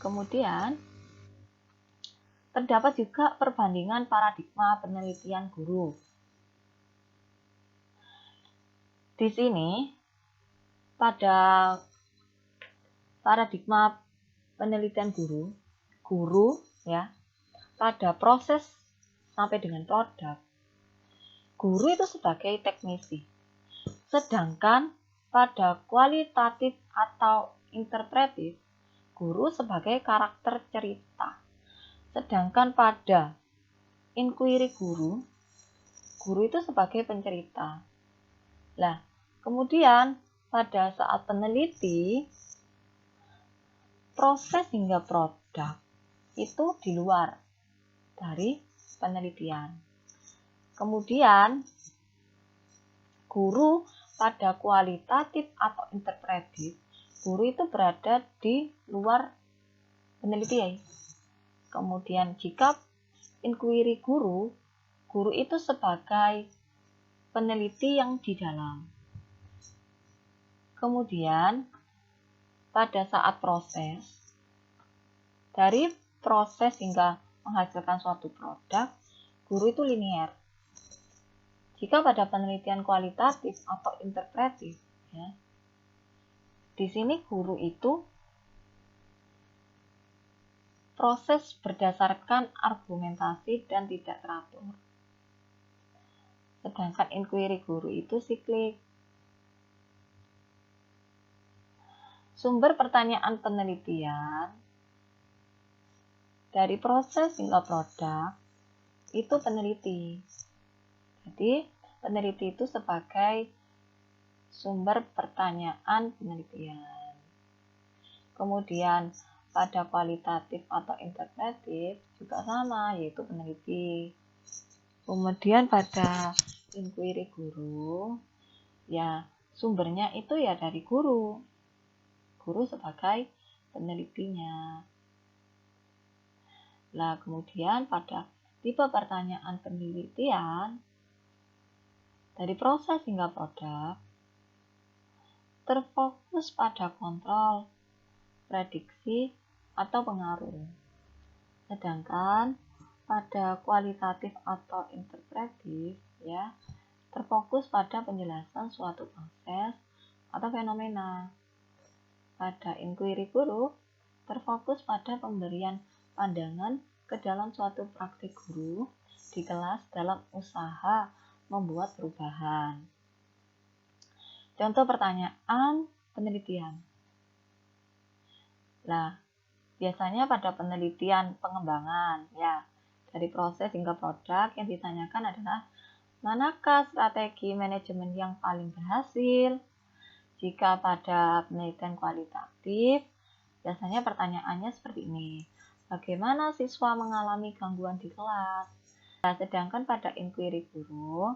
Kemudian, terdapat juga perbandingan paradigma penelitian guru. Di sini, pada paradigma penelitian guru ya, pada proses sampai dengan produk, guru itu sebagai teknisi. Sedangkan pada kualitatif atau interpretif, guru sebagai karakter cerita. Sedangkan pada inquiry guru itu sebagai pencerita. Nah, kemudian pada saat peneliti, proses hingga produk itu di luar dari penelitian. Kemudian, guru pada kualitatif atau interpretif, guru itu berada di luar penelitian. Kemudian jika inquiry guru itu sebagai peneliti yang di dalam. Kemudian pada saat proses, dari proses hingga menghasilkan suatu produk, guru itu linier. Jika pada penelitian kualitatif atau interpretif, ya, di sini guru itu proses berdasarkan argumentasi dan tidak teratur. Sedangkan inquiry guru itu siklik. Sumber pertanyaan penelitian dari proses hingga produk itu peneliti. Jadi, peneliti itu sebagai sumber pertanyaan penelitian. Kemudian, pada kualitatif atau interpretif juga sama, yaitu peneliti. Kemudian pada inquiry guru, ya sumbernya itu ya dari guru. Guru sebagai penelitinya. Nah, kemudian pada tipe pertanyaan penelitian, dari proses hingga produk, terfokus pada kontrol, prediksi, atau pengaruh. Sedangkan pada kualitatif atau interpretif, ya, terfokus pada penjelasan suatu proses atau fenomena. Pada inquiry guru, terfokus pada pemberian pandangan ke dalam suatu praktik guru di kelas dalam usaha membuat perubahan. Contoh pertanyaan penelitian. Nah, biasanya pada penelitian pengembangan, ya, dari proses hingga produk yang ditanyakan adalah manakah strategi manajemen yang paling berhasil? Jika pada penelitian kualitatif, biasanya pertanyaannya seperti ini. Bagaimana siswa mengalami gangguan di kelas? Nah, sedangkan pada inquiry guru,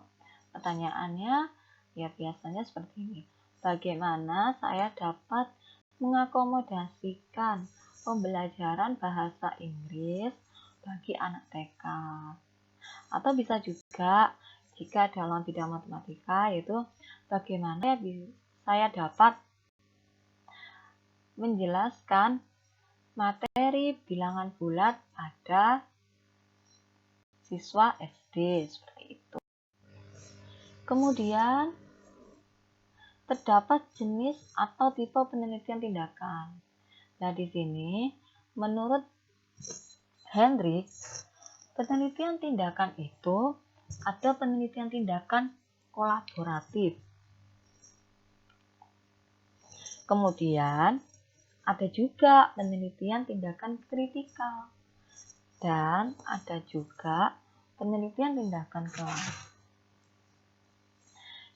pertanyaannya ya biasanya seperti ini. Bagaimana saya dapat mengakomodasikan pembelajaran bahasa Inggris bagi anak TK? Atau bisa juga jika dalam bidang matematika, yaitu bagaimana saya dapat menjelaskan materi bilangan bulat pada siswa SD, seperti itu. Kemudian, terdapat jenis atau tipe penelitian tindakan. Nah, di sini, menurut Hendrik, penelitian tindakan itu ada penelitian tindakan kolaboratif. Kemudian, ada juga penelitian tindakan kritikal. Dan ada juga penelitian tindakan kelas.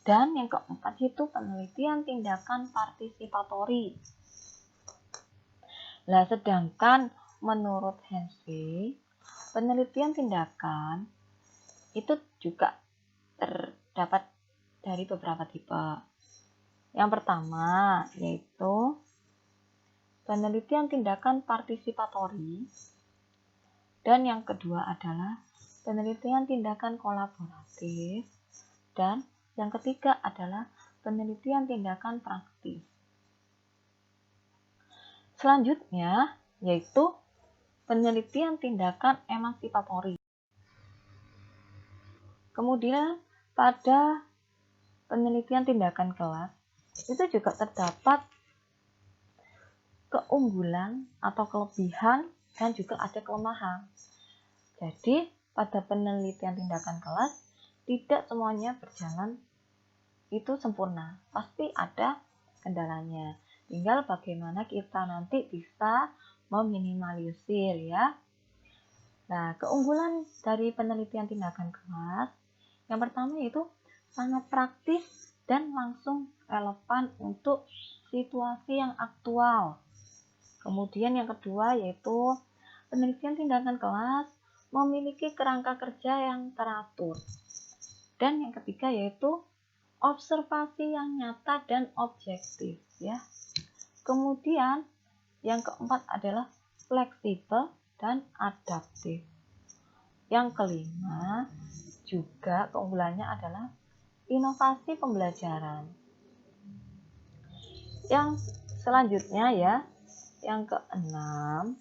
Dan yang keempat itu penelitian tindakan partisipatori. Nah, sedangkan menurut Henry, penelitian tindakan itu juga terdapat dari beberapa tipe. Yang pertama yaitu penelitian tindakan partisipatori. Dan yang kedua adalah penelitian tindakan kolaboratif. Dan yang ketiga adalah penelitian tindakan praktis. Selanjutnya yaitu penelitian tindakan emansipatori. Kemudian pada penelitian tindakan kelas itu juga terdapat keunggulan atau kelebihan dan juga ada kelemahan. Jadi pada penelitian tindakan kelas tidak semuanya berjalan itu sempurna, pasti ada kendalanya. Tinggal bagaimana kita nanti bisa meminimalisir ya. Nah, keunggulan dari penelitian tindakan kelas yang pertama yaitu sangat praktis dan langsung relevan untuk situasi yang aktual. Kemudian yang kedua yaitu penelitian tindakan kelas memiliki kerangka kerja yang teratur. Dan yang ketiga yaitu observasi yang nyata dan objektif ya. Kemudian yang keempat adalah fleksibel dan adaptif. Yang kelima juga keunggulannya adalah inovasi pembelajaran. Yang selanjutnya ya, yang keenam,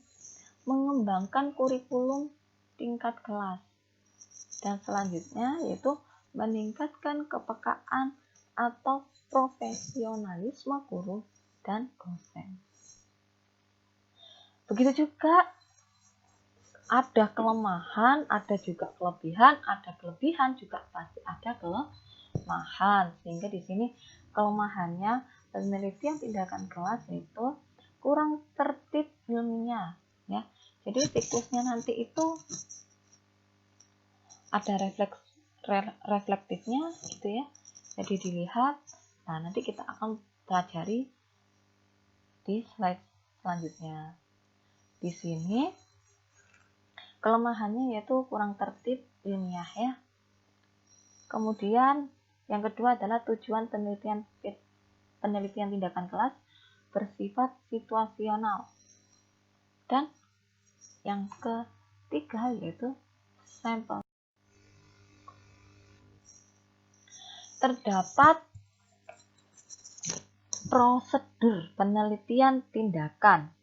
mengembangkan kurikulum tingkat kelas. Dan selanjutnya yaitu meningkatkan kepekaan atau profesionalisme guru dan dosen. Begitu juga ada kelemahan, ada juga kelebihan, ada kelebihan juga pasti ada kelemahan. Sehingga di sini kelemahannya penelitian tindakan kelas itu kurang tertib ilmiah ya. Jadi siklusnya nanti itu ada reflektifnya gitu ya. Jadi dilihat. Nah, nanti kita akan pelajari di slide selanjutnya. Di sini kelemahannya yaitu kurang tertib ilmiah ya. Kemudian yang kedua adalah tujuan penelitian tindakan kelas bersifat situasional. Dan yang ketiga yaitu sampel. Terdapat prosedur penelitian tindakan.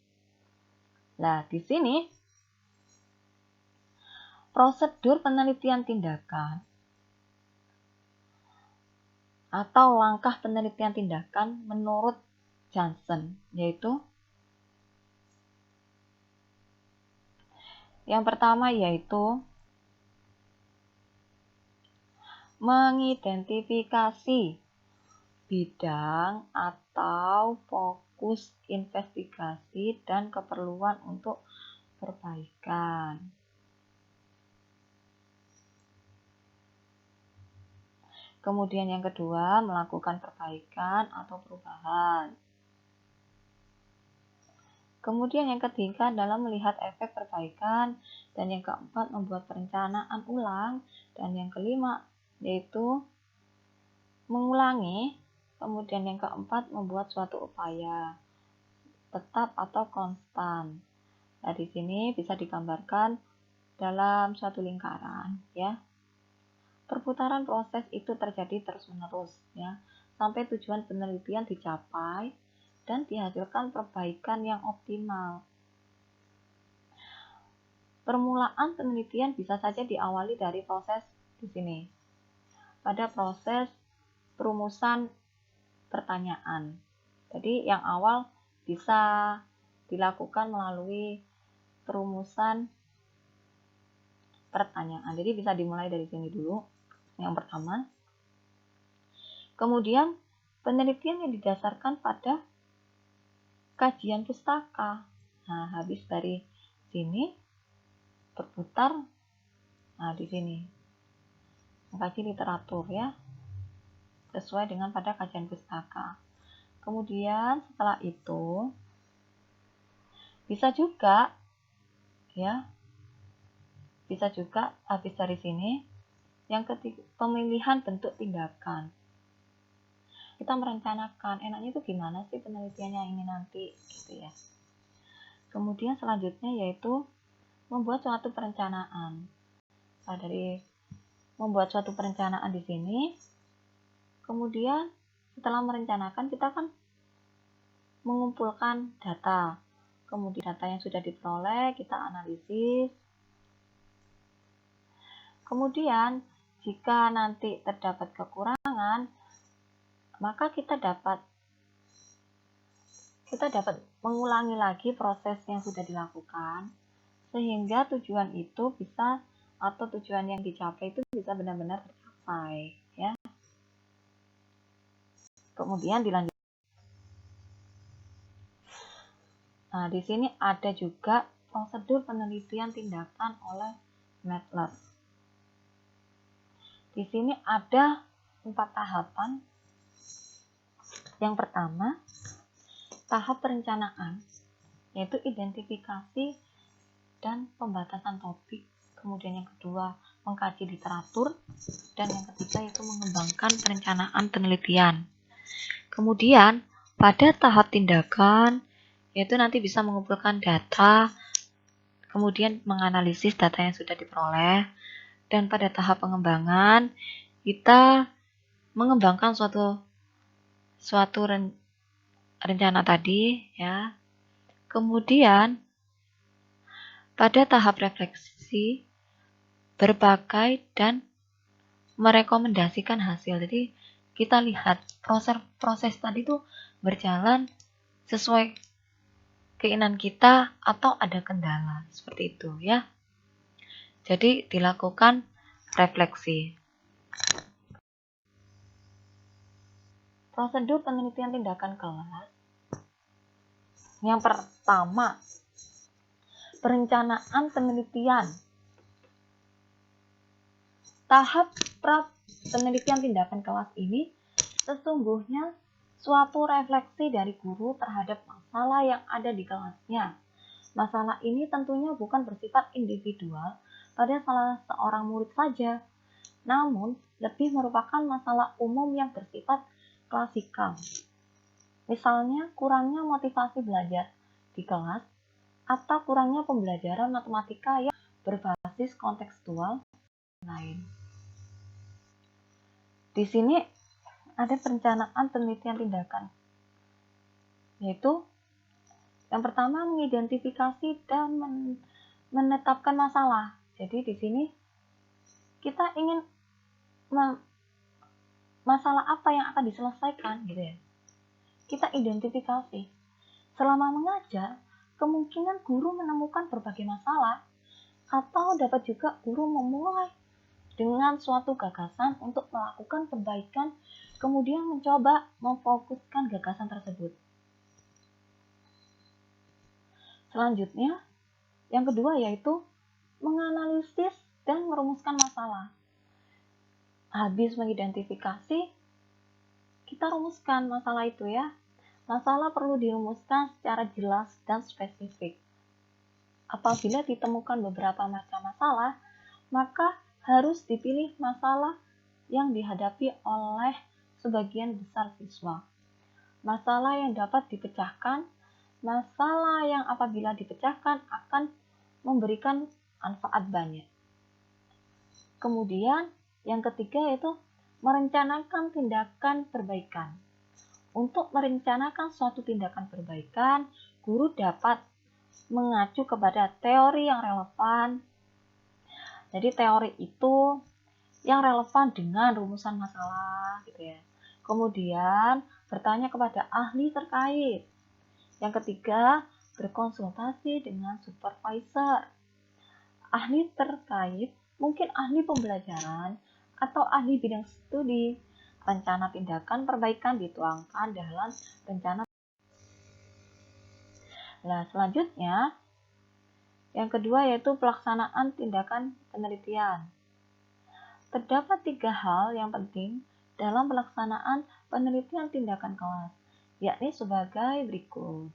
Nah, di sini prosedur penelitian tindakan atau langkah penelitian tindakan menurut Johnson yaitu yang pertama yaitu mengidentifikasi bidang atau fokus investigasi dan keperluan untuk perbaikan. Kemudian yang kedua, melakukan perbaikan atau perubahan. Kemudian yang ketiga adalah melihat efek perbaikan. Dan yang keempat, membuat perencanaan ulang. Dan yang kelima, yaitu mengulangi. Kemudian yang keempat, membuat suatu upaya tetap atau konstan. Nah, di sini bisa digambarkan dalam suatu lingkaran, ya. Perputaran proses itu terjadi terus-menerus, ya, sampai tujuan penelitian dicapai dan dihasilkan perbaikan yang optimal. Permulaan penelitian bisa saja diawali dari proses di sini. Pada proses perumusan pertanyaan. Jadi yang awal bisa dilakukan melalui perumusan pertanyaan. Jadi bisa dimulai dari sini dulu. Yang pertama. Kemudian penelitian yang didasarkan pada kajian pustaka. Nah, habis dari sini berputar. Nah, di sini mengkaji literatur ya. Sesuai dengan pada kajian pustaka. Kemudian setelah itu bisa juga ya. Bisa juga habis dari sini yang ketiga, pemilihan bentuk tindakan. Kita merencanakan, enaknya itu gimana sih penelitiannya ini nanti, gitu ya. Kemudian selanjutnya yaitu membuat suatu perencanaan. Nah, dari membuat suatu perencanaan di sini, kemudian setelah merencanakan kita kan mengumpulkan data. kemudian data yang sudah diperoleh kita analisis. Kemudian jika nanti terdapat kekurangan, maka kita dapat mengulangi lagi proses yang sudah dilakukan sehingga tujuan itu bisa, atau tujuan yang dicapai itu bisa benar-benar tercapai ya. Kemudian dilanjut. Nah, di sini ada juga prosedur penelitian tindakan oleh MATLAB. Di sini ada 4 tahapan. Yang pertama, tahap perencanaan, yaitu identifikasi dan pembatasan topik. Kemudian yang kedua, mengkaji literatur. Dan yang ketiga, yaitu mengembangkan perencanaan penelitian. Kemudian, pada tahap tindakan, yaitu nanti bisa mengumpulkan data, kemudian menganalisis data yang sudah diperoleh. Dan pada tahap pengembangan, kita mengembangkan suatu rencana tadi ya. Kemudian pada tahap refleksi, berbagai dan merekomendasikan hasil. Jadi kita lihat proses tadi itu berjalan sesuai keinginan kita atau ada kendala, seperti itu ya. Jadi dilakukan refleksi. Prosedur penelitian tindakan kelas. Yang pertama, perencanaan penelitian. Tahap penelitian tindakan kelas ini sesungguhnya suatu refleksi dari guru terhadap masalah yang ada di kelasnya. Masalah ini tentunya bukan bersifat individual pada salah seorang murid saja, namun lebih merupakan masalah umum yang bersifat klasikal. Misalnya, kurangnya motivasi belajar di kelas atau kurangnya pembelajaran matematika yang berbasis kontekstual lain. Di sini ada perencanaan penelitian tindakan, yaitu yang pertama mengidentifikasi dan menetapkan masalah. Jadi di sini kita ingin masalah apa yang akan diselesaikan gitu ya. Kita identifikasi. Selama mengajar, kemungkinan guru menemukan berbagai masalah, atau dapat juga guru memulai dengan suatu gagasan untuk melakukan perbaikan, kemudian mencoba memfokuskan gagasan tersebut. Selanjutnya, yang kedua yaitu menganalisis dan merumuskan masalah. Habis mengidentifikasi, kita rumuskan masalah itu ya. Masalah perlu dirumuskan secara jelas dan spesifik. Apabila ditemukan beberapa macam masalah, maka harus dipilih masalah yang dihadapi oleh sebagian besar siswa. Masalah yang dapat dipecahkan, masalah yang apabila dipecahkan akan memberikan manfaat banyak. Kemudian yang ketiga yaitu merencanakan tindakan perbaikan. Untuk merencanakan suatu tindakan perbaikan, guru dapat mengacu kepada teori yang relevan. Jadi teori itu yang relevan dengan rumusan masalah gitu ya. Kemudian bertanya kepada ahli terkait. Yang ketiga, berkonsultasi dengan supervisor. Ahli terkait mungkin ahli pembelajaran atau ahli bidang studi. Rencana tindakan perbaikan dituangkan dalam rencana. Nah, selanjutnya yang kedua yaitu pelaksanaan tindakan penelitian. Terdapat 3 hal yang penting dalam pelaksanaan penelitian tindakan kelas, yakni sebagai berikut.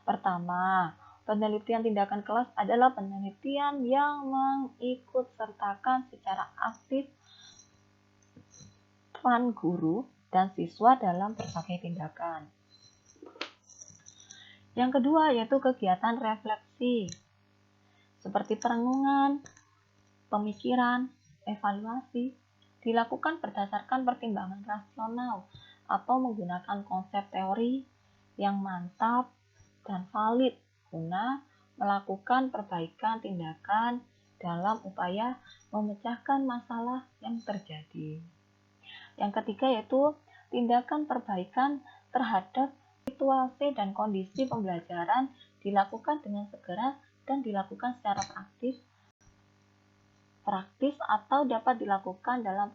Pertama, penelitian tindakan kelas adalah penelitian yang mengikutsertakan secara aktif peran guru dan siswa dalam berbagai tindakan. Yang kedua yaitu kegiatan refleksi, seperti perenungan, pemikiran, evaluasi, dilakukan berdasarkan pertimbangan rasional atau menggunakan konsep teori yang mantap dan valid guna melakukan perbaikan tindakan dalam upaya memecahkan masalah yang terjadi. Yang ketiga yaitu tindakan perbaikan terhadap situasi dan kondisi pembelajaran dilakukan dengan segera dan dilakukan secara praktis atau dapat dilakukan dalam